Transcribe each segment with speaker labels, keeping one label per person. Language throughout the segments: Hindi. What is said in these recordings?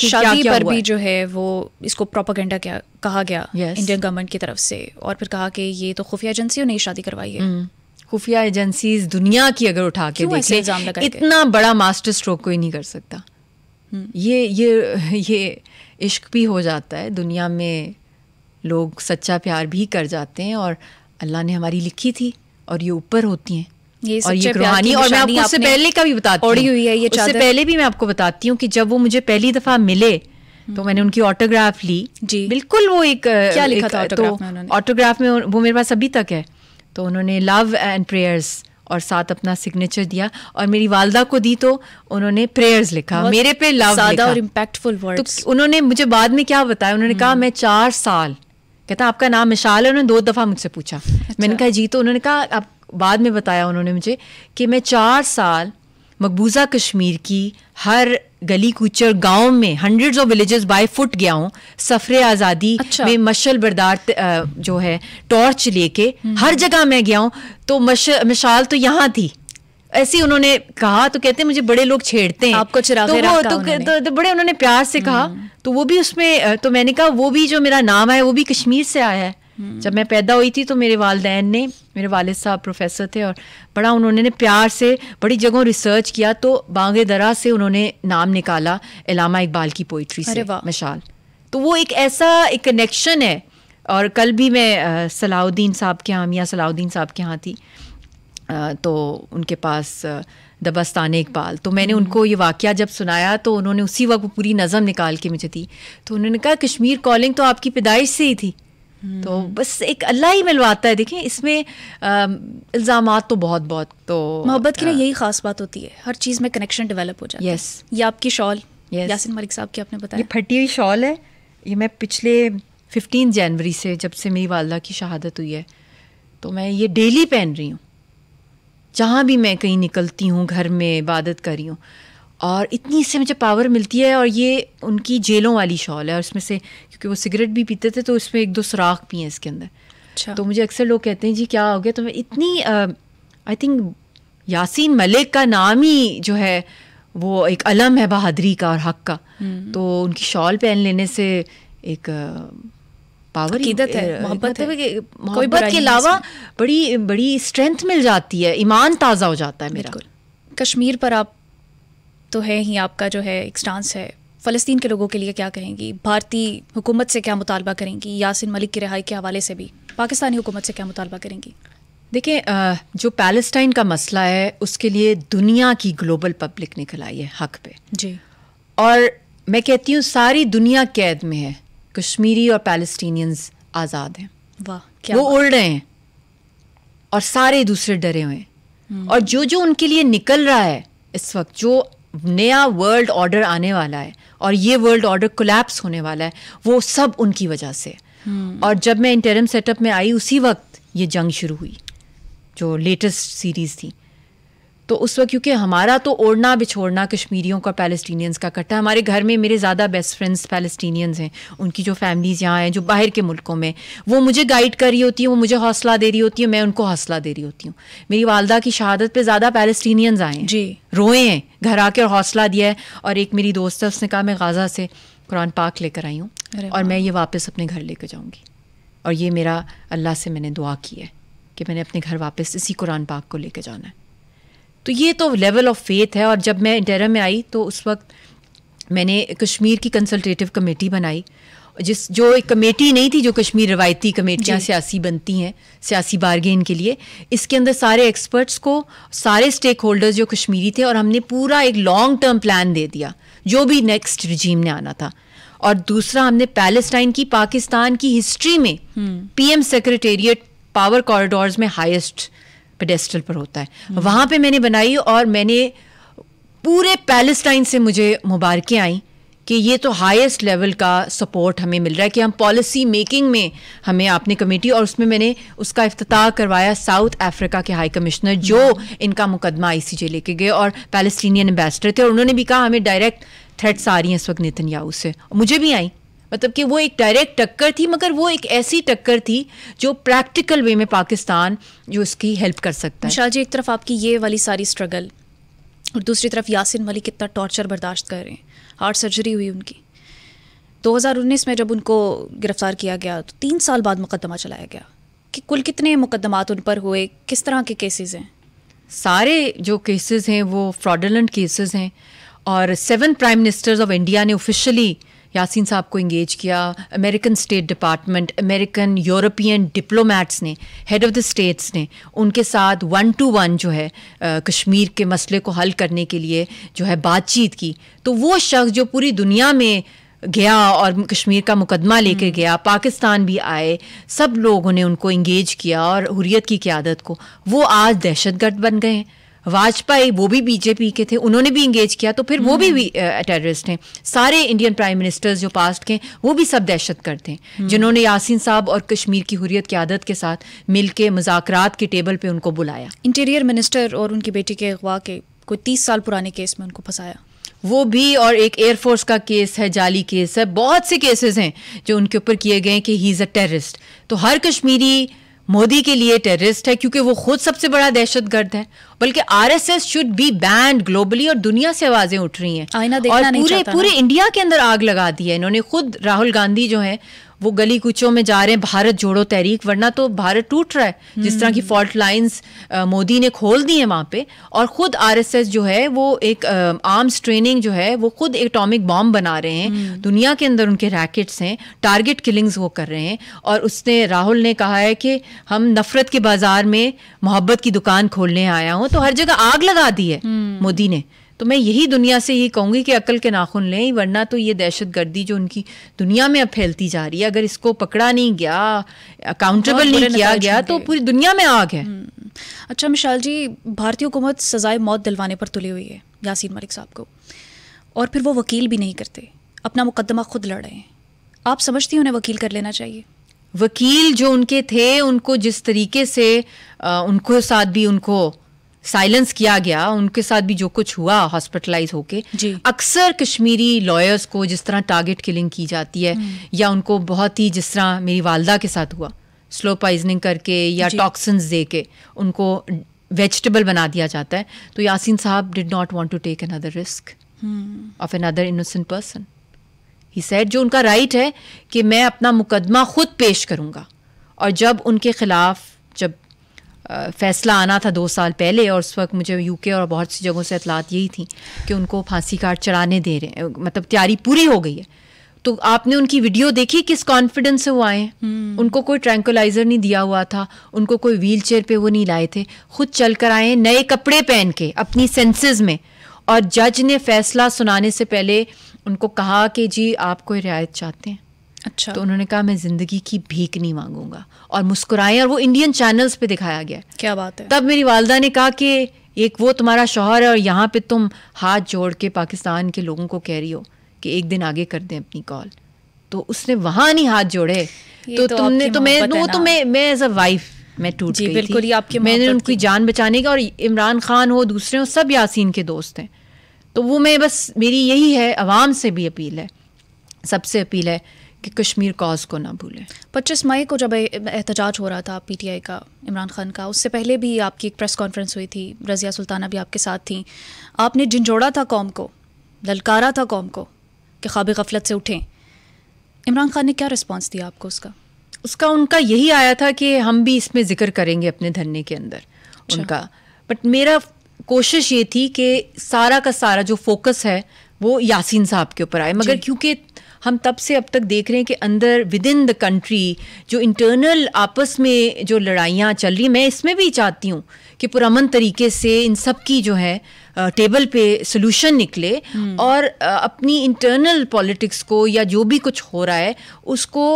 Speaker 1: कि
Speaker 2: शादी
Speaker 1: क्या
Speaker 2: पर
Speaker 1: हुआ
Speaker 2: भी
Speaker 1: है।
Speaker 2: जो है वो इसको प्रोपेगेंडा क्या कहा गया
Speaker 1: Yes.
Speaker 2: इंडियन गवर्नमेंट की तरफ से, और फिर कहा कि ये तो खुफिया एजेंसियों ने ही शादी करवाई है।
Speaker 1: खुफिया एजेंसीज दुनिया की अगर उठा के
Speaker 2: क्यों
Speaker 1: देख
Speaker 2: ऐसे
Speaker 1: ले,
Speaker 2: इल्जाम लगाए गए?
Speaker 1: इतना बड़ा मास्टर स्ट्रोक कोई नहीं कर सकता। ये इश्क भी हो जाता है दुनिया में, लोग सच्चा प्यार भी कर जाते हैं, और अल्लाह ने हमारी लिखी थी और ये ऊपर होती हैं।
Speaker 2: ये
Speaker 1: और ये
Speaker 2: सच्चे प्यार
Speaker 1: रूहानी,
Speaker 2: की
Speaker 1: और मैं
Speaker 2: निशानी
Speaker 1: आपको उससे
Speaker 2: आपने
Speaker 1: पहले का भी बताती
Speaker 2: ओढ़ी हुई है ये
Speaker 1: उससे
Speaker 2: चादर।
Speaker 1: पहले भी मैं आपको बताती हूँ कि जब वो मुझे पहली दफ़ा मिले तो मैंने उनकी ऑटोग्राफ ली
Speaker 2: जी।
Speaker 1: बिल्कुल वो एक
Speaker 2: क्या लिखा था ऑटोग्राफ में उन्होंने?
Speaker 1: ऑटोग्राफ में वो मेरे पास अभी तक है। तो उन्होंने लव एंड प्रेयर्स और साथ अपना सिग्नेचर दिया, और मेरी वालदा को दी तो उन्होंने प्रेयर्स लिखा, मेरे पे लव
Speaker 2: सादा
Speaker 1: लिखा।
Speaker 2: और इम्पैक्टफुल वर्ड्स।
Speaker 1: तो उन्होंने मुझे बाद में क्या बताया, उन्होंने कहा मैं 4 साल, कहता आपका नाम मिशाल है, उन्होंने 2 दफ़ा मुझसे पूछा। मैंने कहा जी, तो उन्होंने कहा आप बाद में बताया उन्होंने मुझे कि मैं 4 साल मकबूजा कश्मीर की हर गली कूचर गांव में hundreds of villages by foot गया हूँ, सफरे आज़ादी में मशल बरदार जो है टॉर्च लेके हर जगह मैं गया हूँ, तो मिसाल तो यहाँ थी। ऐसे उन्होंने कहा। तो कहते हैं मुझे बड़े लोग छेड़ते हैं
Speaker 2: आपको चिरागे रखा उन्होंने।
Speaker 1: तो बड़े उन्होंने प्यार से कहा। तो वो भी उसमें, तो मैंने कहा वो भी जो मेरा नाम है वो भी कश्मीर से आया है। जब मैं पैदा हुई थी तो मेरे वालिदैन ने, मेरे वालिद साहब प्रोफेसर थे, और बड़ा उन्होंने प्यार से बड़ी जगहों रिसर्च किया, तो बांगे दरा से उन्होंने नाम निकाला इलामा इकबाल की पोइट्री से, मिसाल। तो वो एक ऐसा एक कनेक्शन है। और कल भी मैं सलाउद्दीन साहब के यहाँ, मियाँ सलाउद्दीन साहब के यहाँ थी, तो उनके पास दबस्तान इकबाल, तो मैंने उनको ये वाक़या जब सुनाया तो उन्होंने उसी वक्त पूरी नज़म निकाल के मुझे दी। तो उन्होंने कहा कश्मीर कॉलिंग तो आपकी पैदाइश से ही थी। तो बस एक अल्लाह ही मिलवाता है। देखें इसमें इल्ज़ामात तो बहुत तो
Speaker 2: मोहब्बत की ना यही ख़ास बात होती है, हर चीज़ में कनेक्शन डेवलप हो जाता है। ये आपकी शॉल यासिन मलिक साहब की आपने बताया,
Speaker 1: ये फटी हुई शॉल है। ये मैं पिछले 15 जनवरी से, जब से मेरी वालदा की शहादत हुई है, तो मैं ये डेली पहन रही हूँ। जहाँ भी मैं कहीं निकलती हूँ, घर में इबादत कर रही हूँ, और इतनी इससे मुझे पावर मिलती है। और ये उनकी जेलों वाली शॉल है, और इसमें से क्योंकि वो सिगरेट भी पीते थे तो इसमें 1-2 सुराख भी हैं इसके अंदर।
Speaker 2: अच्छा।
Speaker 1: तो मुझे अक्सर लोग कहते हैं जी क्या हो गया, तो मैं इतनी आई थिंक यासीन मलिक का नाम ही जो है वो एक अलम है बहादुरी का और हक का। तो उनकी शॉल पहन लेने से एक पावर,
Speaker 2: अकीदत है, मोहब्बत है,
Speaker 1: मोहब्बत के अलावा बड़ी बड़ी स्ट्रेंथ मिल जाती है, ईमान ताज़ा हो जाता है मेरा।
Speaker 2: कश्मीर पर आप तो है ही, आपका जो है एक स्टांस है, फ़लस्तीन के लोगों के लिए क्या कहेंगी? भारतीय हुकूमत से क्या मुतालबा करेंगी? यासिन मलिक की रिहाई के हवाले से भी पाकिस्तानी हुकूमत से क्या मुतालबा करेंगी?
Speaker 1: देखें, जो पैलेस्टाइन का मसला है उसके लिए दुनिया की ग्लोबल पब्लिक निकल आई है हक पे
Speaker 2: जी।
Speaker 1: और मैं कहती हूँ सारी दुनिया कैद में है, कश्मीरी और पैलेस्टीनियंस आज़ाद हैं।
Speaker 2: वाह, क्या
Speaker 1: वो उड़ रहे हैं और सारे दूसरे डरे हुए हैं। और जो उनके लिए निकल रहा है इस वक्त, जो नया वर्ल्ड ऑर्डर आने वाला है और ये वर्ल्ड ऑर्डर कोलैप्स होने वाला है, वो सब उनकी वजह से। और जब मैं इंटरिम सेटअप में आई उसी वक्त ये जंग शुरू हुई जो लेटेस्ट सीरीज़ थी। तो उस वक्त क्योंकि हमारा तो ओढ़ना बिछोड़ना कश्मीरियों का पैलेस्टीनियंस का इकट्ठा, हमारे घर में मेरे ज़्यादा बेस्ट फ्रेंड्स पैलेस्टीनियंस हैं, उनकी जो फैमिलीज़ यहाँ हैं जो बाहर के मुल्कों में, वो मुझे गाइड कर रही होती हैं, वो मुझे हौसला दे रही होती है, मैं उनको हौसला दे रही होती हूँ। मेरी वालदा की शहादत पे ज़्यादा पैलेस्टीनियंस आए हैं
Speaker 2: जी,
Speaker 1: रोए हैं, घर आके और हौसला दिया है। और एक मेरी दोस्त है, उसने कहा मैं गाज़ा से कुरान पाक लेकर आई हूँ और मैं ये वापस अपने घर लेकर जाऊँगी। और ये मेरा अल्लाह से मैंने दुआ की है कि मैंने अपने घर वापस इसी कुरान पाक को लेकर जाना है। तो ये तो लेवल ऑफ फेथ है। और जब मैं इंटरिम में आई तो उस वक्त मैंने कश्मीर की कंसल्टेटिव कमेटी बनाई, जो एक कमेटी नहीं थी जो कश्मीर रवायती कमेटियाँ सियासी बनती हैं सियासी बारगेन के लिए। इसके अंदर सारे एक्सपर्ट्स को, सारे स्टेक होल्डर्स जो कश्मीरी थे, और हमने पूरा एक लॉन्ग टर्म प्लान दे दिया जो भी नेक्स्ट रिजीम ने आना था। और दूसरा, हमने पैलेस्टाइन की पाकिस्तान की हिस्ट्री में पीएम सेक्रेटेरिएट पावर कॉरिडोर्स में हाईएस्ट पेडेस्टल पर होता है, वहाँ पे मैंने बनाई। और मैंने पूरे पैलेस्टाइन से मुझे मुबारकें आई कि ये तो हाईएस्ट लेवल का सपोर्ट हमें मिल रहा है कि हम पॉलिसी मेकिंग में हमें आपने कमेटी, और उसमें मैंने उसका इफ्तिताह करवाया साउथ अफ्रीका के हाई कमिश्नर जो इनका मुकदमा आईसीजे लेके गए और पैलेस्टीनियन एम्बेसडर थे। और उन्होंने भी कहा हमें डायरेक्ट थ्रेट्स आ रही हैं इस वक्त नेतन्याहू से, मुझे भी आई। मतलब कि वो एक डायरेक्ट टक्कर थी, मगर वो एक ऐसी टक्कर थी जो प्रैक्टिकल वे में पाकिस्तान जो इसकी हेल्प कर सकता है।
Speaker 2: शाह जी, एक तरफ आपकी ये वाली सारी स्ट्रगल और दूसरी तरफ यासिन मलिक कितना टॉर्चर बर्दाश्त कर रहे हैं, हार्ट सर्जरी हुई उनकी, 2019 में जब उनको गिरफ्तार किया गया तो 3 साल बाद मुकदमा चलाया गया, कि कुल कितने मुकदमात उन पर हुए, किस तरह के केसेस हैं?
Speaker 1: सारे जो केसेस हैं वो फ्रॉडुलेंट केसेस हैं, और 7 प्राइम मिनिस्टर्स ऑफ इंडिया ने ऑफिशियली यासीन साहब को इंगेज किया। American state department, American European diplomats ने, हेड ऑफ़ द स्टेट्स ने उनके साथ 1-to-1 जो है कश्मीर के मसले को हल करने के लिए जो है बातचीत की। तो वो शख्स जो पूरी दुनिया में गया और कश्मीर का मुकदमा लेकर गया, पाकिस्तान भी आए, सब लोगों ने उनको इंगेज किया और हुर्रियत की क़यादत को, वो आज दहशतगर्द बन गए हैं। वाजपेयी वो भी बीजेपी के थे, उन्होंने भी इंगेज किया, तो फिर वो भी टेररिस्ट हैं। सारे इंडियन प्राइम मिनिस्टर्स जो पास्ट के वो भी सब दहशतगर्द थे, जिन्होंने यासीन साहब और कश्मीर की हुर्रियत की आदत के साथ मिल के मुज़ाकरात की टेबल पे उनको बुलाया।
Speaker 2: इंटीरियर मिनिस्टर और उनकी बेटी के अगवा के कोई 30 साल पुराने केस में उनको फंसाया,
Speaker 1: वो भी, और एक एयरफोर्स का केस है, जाली केस है, बहुत से केसेस हैं जो उनके ऊपर किए गए कि ही इज़ अ टेररिस्ट। तो हर कश्मीरी मोदी के लिए टेररिस्ट है, क्योंकि वो खुद सबसे बड़ा दहशतगर्द है। बल्कि RSS should be band globally, और दुनिया से आवाजें उठ रही हैं और पूरे इंडिया के अंदर आग लगा दी है इन्होंने। खुद राहुल गांधी जो है वो गली कूचों में जा रहे हैं, भारत जोड़ो तहरीक, वरना तो भारत टूट रहा है। जिस तरह की फॉल्ट लाइंस मोदी ने खोल दी है वहाँ पे, और ख़ुद आरएसएस जो है वो एक आर्म्स ट्रेनिंग जो है वो खुद एटॉमिक बॉम्ब बना रहे हैं। दुनिया के अंदर उनके रैकेट्स हैं, टारगेट किलिंग्स वो कर रहे हैं। और उसने, राहुल ने कहा है कि हम नफरत के बाजार में मोहब्बत की दुकान खोलने आया हूँ, तो हर जगह आग लगा दी है मोदी ने। तो मैं यही दुनिया से यही कहूँगी कि अकल के नाखून लें, वरना तो ये दहशतगर्दी जो उनकी दुनिया में अब फैलती जा रही है, अगर इसको पकड़ा नहीं गया, अकाउंटेबल नहीं किया गया, तो पूरी दुनिया में आग है।
Speaker 2: अच्छा मिशाल जी, भारतीय हुकूमत सजाए मौत दिलवाने पर तुली हुई है यासीन मलिक साहब को, और फिर वो वकील भी नहीं करते, अपना मुकदमा खुद लड़ रहे हैं। आप समझती हैं उन्हें वकील कर लेना चाहिए?
Speaker 1: वकील जो उनके थे, उनको जिस तरीके से उनको साथ भी उनको साइलेंस किया गया, उनके साथ भी जो कुछ हुआ हॉस्पिटलाइज होके, अक्सर कश्मीरी लॉयर्स को जिस तरह टारगेट किलिंग की जाती है, या उनको बहुत ही, जिस तरह मेरी वालदा के साथ हुआ, स्लो पॉइजनिंग करके या टॉक्सिन्स दे के उनको वेजिटेबल बना दिया जाता है। तो Yasin sahab did not want to take another risk of another innocent person. He said, जो उनका राइट है कि मैं अपना मुकदमा खुद पेश करूंगा। और जब उनके खिलाफ जब फैसला आना था 2 साल पहले, और उस वक्त मुझे यूके और बहुत सी जगहों से इतलात यही थी कि उनको फांसी काट चढ़ाने दे रहे हैं, मतलब तैयारी पूरी हो गई है। तो आपने उनकी वीडियो देखी, किस कॉन्फिडेंस से वो आए हैं। उनको कोई ट्रैंकुलाइजर नहीं दिया हुआ था, उनको कोई व्हील चेयर पे वो नहीं लाए थे, खुद चल कर आए, नए कपड़े पहन के अपनी सेंसेस में। और जज ने फैसला सुनाने से पहले उनको कहा कि जी आप कोई रियायत चाहते हैं?
Speaker 2: अच्छा।
Speaker 1: तो उन्होंने कहा मैं जिंदगी की भीख नहीं मांगूंगा, और मुस्कुराए, और वो इंडियन चैनल्स पे दिखाया गया।
Speaker 2: क्या बात है।
Speaker 1: तब मेरी वालदा ने कहा कि एक वो तुम्हारा शौहर है, और यहाँ पे तुम हाथ जोड़ के पाकिस्तान के लोगों को कह रही हो कि एक दिन आगे कर दें अपनी कॉल। तो उसने वहां नहीं हाथ जोड़े, तो तुमने तो मैं एज अ वाइफ मैं टूट गई थी। मैंने उनकी जान बचाने का, और इमरान खान हो, दूसरे हो, सब यासीन के दोस्त हैं। तो वो मैं बस, मेरी यही है, अवाम से भी अपील है, सबसे अपील है कि कश्मीर कॉज को ना भूलें।
Speaker 2: 25 मई को जब एहतजाज हो रहा था पीटीआई का, इमरान खान का, उससे पहले भी आपकी एक प्रेस कॉन्फ्रेंस हुई थी, रज़िया सुल्ताना भी आपके साथ थी। आपने झंझोड़ा था कौम को, ललकारा था कौम को कि ख्वाब गफलत से उठें। इमरान खान ने क्या रिस्पॉन्स दिया आपको उसका?
Speaker 1: उनका यही आया था कि हम भी इसमें जिक्र करेंगे अपने धरने के अंदर। अच्छा। उनका, बट मेरा कोशिश ये थी कि सारा का सारा जो फोकस है वो यासीन साहब के ऊपर आए, मगर क्योंकि हम तब से अब तक देख रहे हैं कि अंदर विद इन द कंट्री जो इंटरनल आपस में जो लड़ाइयाँ चल रही, मैं इसमें भी चाहती हूँ कि पुरअमन तरीके से इन सब की जो है टेबल पे सोल्यूशन निकले, और अपनी इंटरनल पॉलिटिक्स को या जो भी कुछ हो रहा है उसको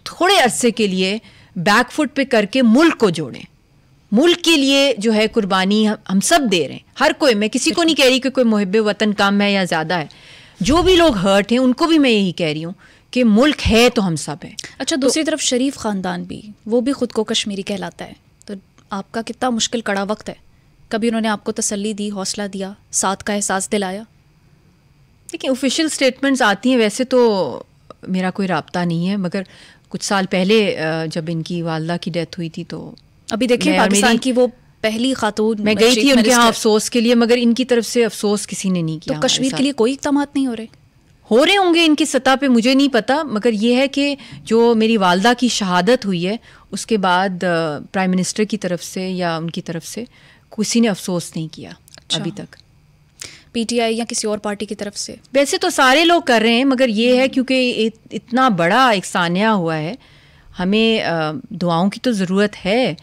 Speaker 1: थोड़े अरसे के लिए बैकफुट पे करके मुल्क को जोड़ें। मुल्क के लिए जो है कुर्बानी हम सब दे रहे हैं, हर कोई। मैं किसी को नहीं कह रही कि कोई मुहिब्बे वतन कम है या ज़्यादा है, जो भी लोग हर्ट हैं उनको भी मैं यही कह रही हूँ कि मुल्क है तो हम सब हैं।
Speaker 2: अच्छा, दूसरी तरफ शरीफ ख़ानदान भी, वो भी ख़ुद को कश्मीरी कहलाता है, तो आपका कितना मुश्किल कड़ा वक्त है। कभी उन्होंने आपको तसल्ली दी, हौसला दिया, साथ का एहसास दिलाया?
Speaker 1: देखिए, ऑफिशियल स्टेटमेंट्स आती हैं, वैसे तो मेरा कोई राब्ता नहीं है, मगर कुछ साल पहले जब इनकी वालदा की डेथ हुई थी, तो
Speaker 2: अभी देखिए पाकिस्तान की वो पहली खातून,
Speaker 1: मैं गई थी उनके यहाँ अफसोस के लिए, मगर इनकी तरफ से अफसोस किसी ने नहीं किया।
Speaker 2: तो कश्मीर के लिए कोई इक़दाम नहीं हो रहे?
Speaker 1: हो रहे होंगे इनकी सतह पे, मुझे नहीं पता, मगर ये है कि जो मेरी वालदा की शहादत हुई है उसके बाद प्राइम मिनिस्टर की तरफ से या उनकी तरफ से किसी ने अफसोस नहीं किया अभी तक।
Speaker 2: पीटीआई या किसी और पार्टी की तरफ से?
Speaker 1: वैसे तो सारे लोग कर रहे हैं, मगर ये है क्योंकि इतना बड़ा एक सान्या हुआ है, हमें दुआओं की तो ज़रूरत है,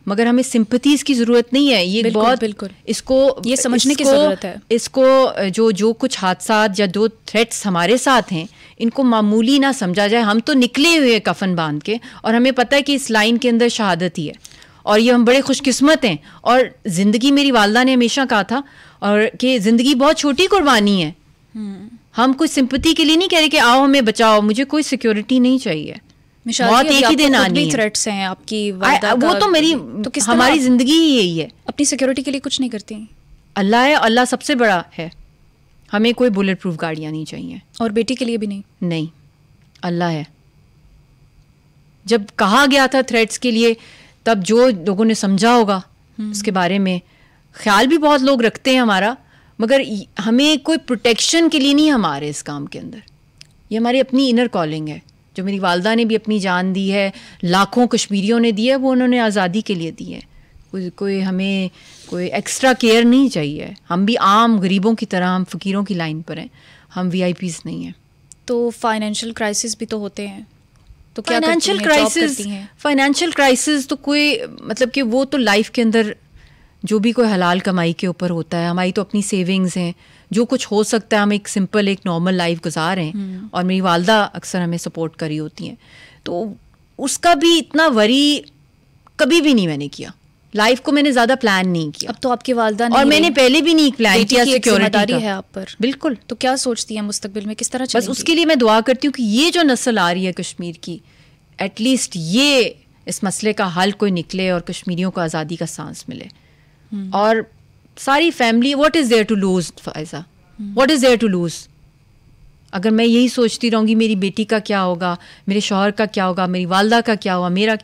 Speaker 1: मगर हमें सिंपथीज़ की ज़रूरत नहीं है। ये
Speaker 2: बिल्कुल,
Speaker 1: बहुत
Speaker 2: बिल्कुल
Speaker 1: इसको
Speaker 2: ये समझने की ज़रूरत है।
Speaker 1: इसको जो कुछ हादसात या जो थ्रेट्स हमारे साथ हैं इनको मामूली ना समझा जाए। हम तो निकले हुए कफन बांध के, और हमें पता है कि इस लाइन के अंदर शहादत ही है, और ये हम बड़े खुशकिस्मत हैं। और ज़िंदगी, मेरी वालदा ने हमेशा कहा था और कि ज़िंदगी बहुत छोटी कुर्बानी है। हम कोई सिंपथी के लिए नहीं कह रहे कि आओ हमें बचाओ, मुझे कोई सिक्योरिटी नहीं चाहिए, बहुत एक ही दिन आनी है।
Speaker 2: थ्रेट्स हैं आपकी
Speaker 1: वो तो मेरी तो हमारी जिंदगी ही यही है।
Speaker 2: अपनी सिक्योरिटी के लिए कुछ नहीं करती?
Speaker 1: अल्लाह है, अल्लाह सबसे बड़ा है, हमें कोई बुलेट प्रूफ गाड़ियाँ नहीं चाहिए।
Speaker 2: और बेटी के लिए भी नहीं?
Speaker 1: नहीं, अल्लाह है। जब कहा गया था थ्रेट्स के लिए, तब जो लोगों ने समझा होगा इसके बारे में, ख्याल भी बहुत लोग रखते हैं हमारा, मगर हमें कोई प्रोटेक्शन के लिए नहीं हमारे इस काम के अंदर। ये हमारी अपनी इनर कॉलिंग है, जो मेरी वालदा ने भी अपनी जान दी है, लाखों कश्मीरियों ने दी है, वो उन्होंने आज़ादी के लिए दी है। कोई हमें कोई एक्स्ट्रा केयर नहीं चाहिए। हम भी आम गरीबों की तरह, हम फ़कीरों की लाइन पर हैं, हम वीआईपीज़ नहीं हैं।
Speaker 2: तो फाइनेंशियल क्राइसिस भी तो होते हैं, तो क्या
Speaker 1: फाइनेंशियल क्राइसिस तो कोई मतलब कि वो तो लाइफ के अंदर जो भी कोई हलाल कमाई के ऊपर होता है। हमारी तो अपनी सेविंग्स हैं, जो कुछ हो सकता है हम एक सिंपल एक नॉर्मल लाइफ गुजार रहे हैं, और मेरी वालदा अक्सर हमें सपोर्ट करी होती हैं, तो उसका भी इतना वरी कभी भी नहीं मैंने किया। लाइफ को मैंने ज़्यादा प्लान नहीं किया।
Speaker 2: अब तो आपकी वालदा ने,
Speaker 1: और मैंने पहले भी नहीं प्लान किया
Speaker 2: सिक्योरिटी है आप पर।
Speaker 1: बिल्कुल।
Speaker 2: तो क्या सोचती है मुस्तकबिल में, किस तरह चलेंगी?
Speaker 1: बस उसके लिए मैं दुआ करती हूँ कि ये जो नस्ल आ रही है कश्मीर की, एटलीस्ट ये इस मसले का हल कोई निकले और कश्मीरियों को आज़ादी का सांस मिले। और सारी family, what is there to lose Faiza, what is there to lose? अगर मैं यही सोचती रहूँगी मेरी बेटी का क्या होगा, मेरे शौहर का क्या होगा, मेरी वालदा का क्या होगा, मेरा,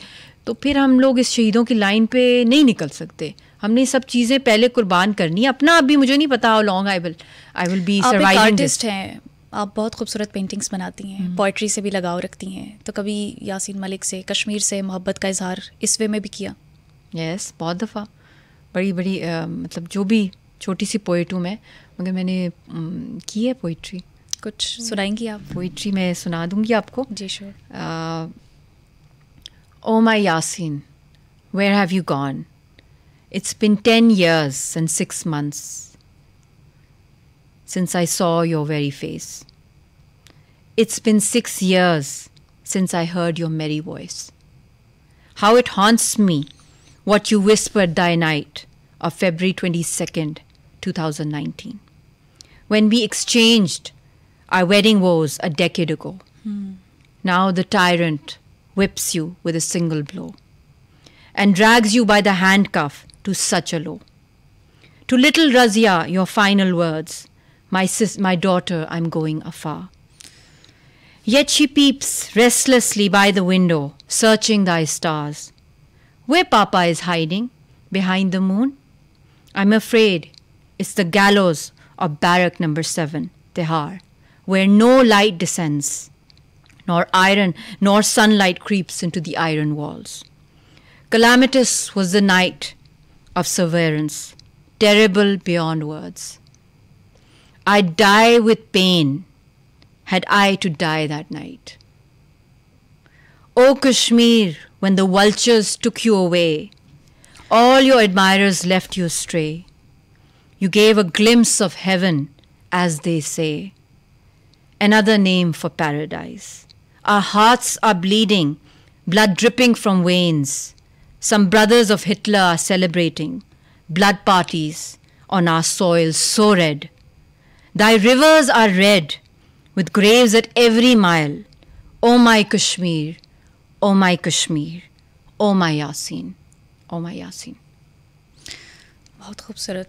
Speaker 1: तो फिर हम लोग इस शहीदों की लाइन पे नहीं निकल सकते। हमने सब चीज़ें पहले कुर्बान करनी है। अपना अभी मुझे नहीं पता how long I will be surviving.
Speaker 2: आप एक आर्टिस्ट हैं, आप बहुत खूबसूरत पेंटिंग्स बनाती हैं, पोइट्री से भी लगाव रखती हैं, तो कभी यासीन मलिक से, कश्मीर से मोहब्बत का इजहार इस वे में भी किया?
Speaker 1: यस, बहुत दफ़ा। बड़ी मतलब जो भी छोटी सी पोइट हूँ मैं, मगर मैंने की है पोइट्री।
Speaker 2: कुछ सुनाएंगी आप?
Speaker 1: पोइट्री मैं सुना दूंगी आपको।
Speaker 2: जी sure.
Speaker 1: Oh my Yasin, where have you gone? It's been 10 years and 6 months since I saw your very face. It's been 6 years since I heard your merry voice. How it haunts me what you whispered thy night of February 22nd, 2019, when we exchanged our wedding vows a decade ago. Now the tyrant whips you with a single blow and drags you by the handcuff to such a low. To little Razia your final words, my daughter, I'm going afar. Yet she peeps restlessly by the window, searching thy stars. Where Papa is hiding behind the moon? I'm afraid it's the gallows of barrack number 7, Tihar, where no light descends, nor sunlight creeps into the iron walls. Calamitous was the night of severance, terrible beyond words. I'd die with pain had I to die that night. O Kashmir, when the vultures took you away, all your admirers left you astray. You gave a glimpse of heaven, as they say, another name for paradise. Our hearts are bleeding, blood dripping from veins. Some brothers of Hitler are celebrating blood parties on our soil so red. Thy rivers are red, with graves at every mile. Oh my Kashmir, oh my Kashmir, oh my Yasin, oh my Yasin.
Speaker 2: बहुत खूबसूरत,